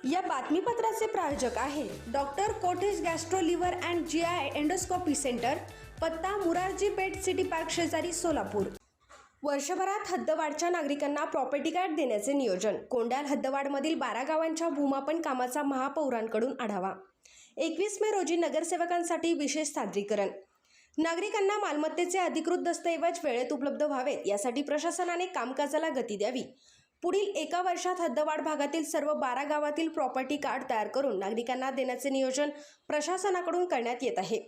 या बातमीपत्राचे प्रायोजक आहे doctor Kothe's gastro liver and GI endoscopy centre, पत्ता मुरारजी पेठ सिटी पार्क शेजारी सोलापूर। वर्षभरात हद्दवाढच्या नागरिकांना प्रॉपर्टी कार्ड देण्याचे नियोजन। कोंडाल हद्दवाढमधील 12 गावांच्या भूमापन कामाचा महापौरांकडून आढावा। 21 मे रोजी नगरसेवकांसाठी विशेष सादरीकरण। नागरिकांना मालमत्तेचे अधिकृत दस्तऐवज वेळेत उपलब्ध व्हावेत यासाठी प्रशासनाने कामकाजाला गती द्यावी। पुढील एका वर्षात हद्दवाढ भागातील सर्व 12 गावातील प्रॉपर्टी कार्ड तयार करून नागरिकांना देण्याचे नियोजन प्रशासनाकडून करण्यात येत आहे।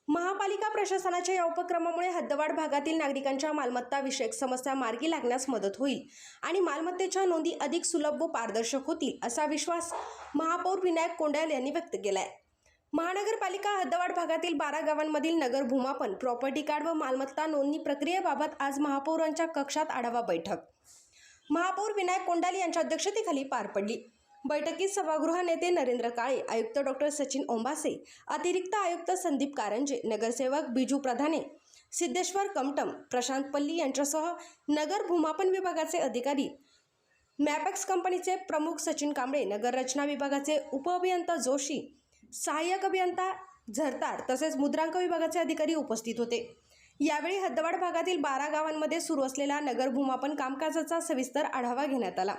महापालिका प्रशासनाच्या या उपक्रमामुळे हद्दवाढ भागातील नागरिकांच्या मालमत्ता विषयक समस्या मार्गी लागण्यास मदत होईल आणि मालमत्तेच्या नोंदी अधिक सुलभ व पारदर्शक होतील असा विश्वास महापौर विनायक कोंडाल यांनी व्यक्त केला आहे। महानगरपालिका हद्दवाढ भागातील 12 गावांमधील नगर भूमापन, प्रॉपर्टी कार्ड व मालमत्ता नोंदणी प्रक्रियेबाबत आज महापौरांच्या कक्षात आढावा बैठक महापौर विनायक कोंडाल यांच्या अध्यक्षतेखाली पार पडली। बैठकीत सभागृह नेते नरेंद्र काळे, आयुक्त डॉक्टर सचिन ओंबासे, अतिरिक्त आयुक्त संदीप कारंजे, नगरसेवक बिजू प्रधाने, सिद्धेश्वर कमटम, प्रशांत पल्ली यांच्यासह नगर भूमापन विभागाचे अधिकारी, मॅपेक्स कंपनीचे प्रमुख सचिन कांबळे, नगर रचना विभागाचे उपअभियंता जोशी, सहाय्यक अभियंता झरतार तसेच मुद्रांक विभागाचे अधिकारी उपस्थित होते। यावेळी हद्दवाढ भागातील 12 गावांमध्ये सुरू असलेल्या नगर भूमापन कामकाजाचा सविस्तर आढावा घेण्यात आला।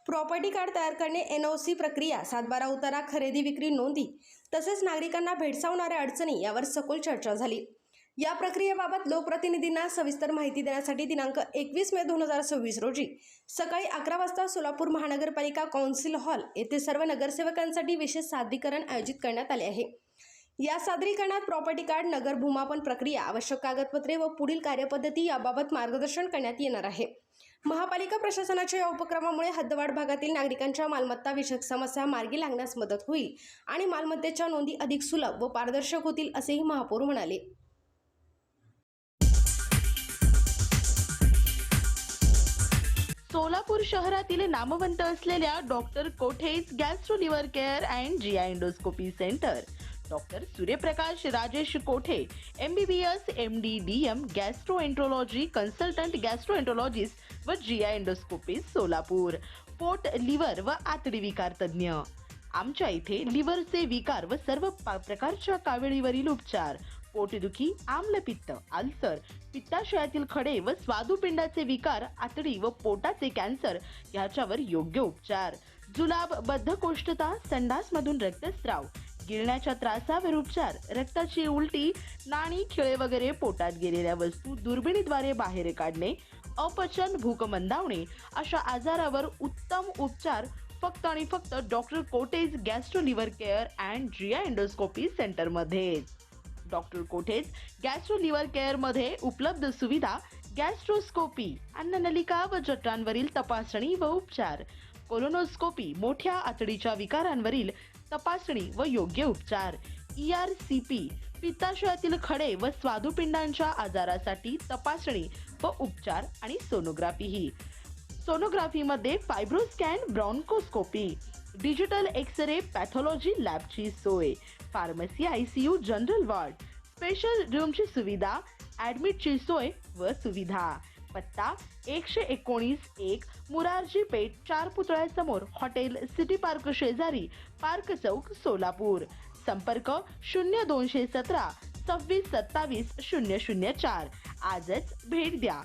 प्रॉपर्टी कार्ड तयार करणे, NOC प्रक्रिया, 7/12 उतारा, खरेदी विक्री नोंदी तसेच नागरिकांना भेडसावणाऱ्या अडचणी यावर सखोल चर्चा झाली। या प्रक्रियेबाबत लोकप्रतिनिधींना सविस्तर माहिती देण्यासाठी दिनांक 21 मे 2026 रोजी सकाळी 11 वाजता सोलापूर महानगरपालिका कौन्सिल हॉल येथे सर्व नगरसेवकांसाठी विशेष सादरीकरण आयोजित करण्यात आले आहे। या सादरीकरणात प्रॉपर्टी कार्ड, नगर भूमापन प्रक्रिया, आवश्यक कागदपत्रे व पुढील कार्यपद्धती याबाबत मार्गदर्शन करण्यात येणार आहे। महापालिका प्रशासनाच्या या उपक्रमामुळे हद्दवाढ भागातील नागरिकांच्या मालमत्ता विषयक समस्या मार्गी लागण्यास मदत होईल आणि मालमत्तेच्या नोंदी अधिक सुलभ व पारदर्शक होतील असेही महापौर म्हणाले। सोलापूर शहरातील नामवंत असलेल्या doctor Kothe's gastro liver care and GI endoscopy centre, doctor Suryaprakash Rajesh Kothe, MBBS, MD, DM, gastroenterology consultant, gastroenterologist व जीआय एंडोस्कोपिस्ट सोलापूर, पोट, लिव्हर व आतडी विकार तज्ञ। आमच्या इथे लिव्हरचे विकार व सर्व प्रकारच्या काविळीवरील उपचार, पोटदुखी, आम्लपित्त, अल्सर, पित्ताशयातील खडे व स्वादुपिंडाचे विकार, आतडी व पोटाचे कॅन्सर याच्यावर योग्य उपचार, जुलाब, बद्धकोष्ठता, संडासमधून रक्तस्राव, गिळण्याच्या त्रासावर उपचार, रक्ताची उलटी, नाणी, खिळे वगैरे पोटात गेलेल्या वस्तू दुर्बिणीद्वारे बाहेर काढणे, अपचन, भूक मंदावणे अशा आजारावर उत्तम उपचार फक्त आणि फक्त doctor Kothe's gastro liver care and GI endoscopy centre मध्ये। Doctor Kothe's gastro liver care मध्ये उपलब्ध सुविधा गॅस्ट्रोस्कोपी, अन्ननलिका व जठरांवरील तपासणी व उपचार, कोलोनोस्कोपी, मोठ्या आतडीच्या विकारांवरील तपासणी व योग्य उपचार, ERCP, पित्ताशयातील खडे व स्वादुपिंडांच्या आजारासाठी तपासणी व उपचार आणि सोनोग्राफी। सोनोग्राफीमध्ये fibroscan, bronchoscopy, digital X ray, pathology लॅबची सोय, pharmacy, ICU, general ward, special रूमची सुविधा, ॲडमिटची सोय व सुविधा। पत्ता 119-1 मुरारजी पेठ, 4 पुतळ्यासमोर, हॉटेल सिटी पार्क शेजारी, पार्क चौक, सोलापूर। संपर्क 0217 26 27 004। आजच भेट द्या।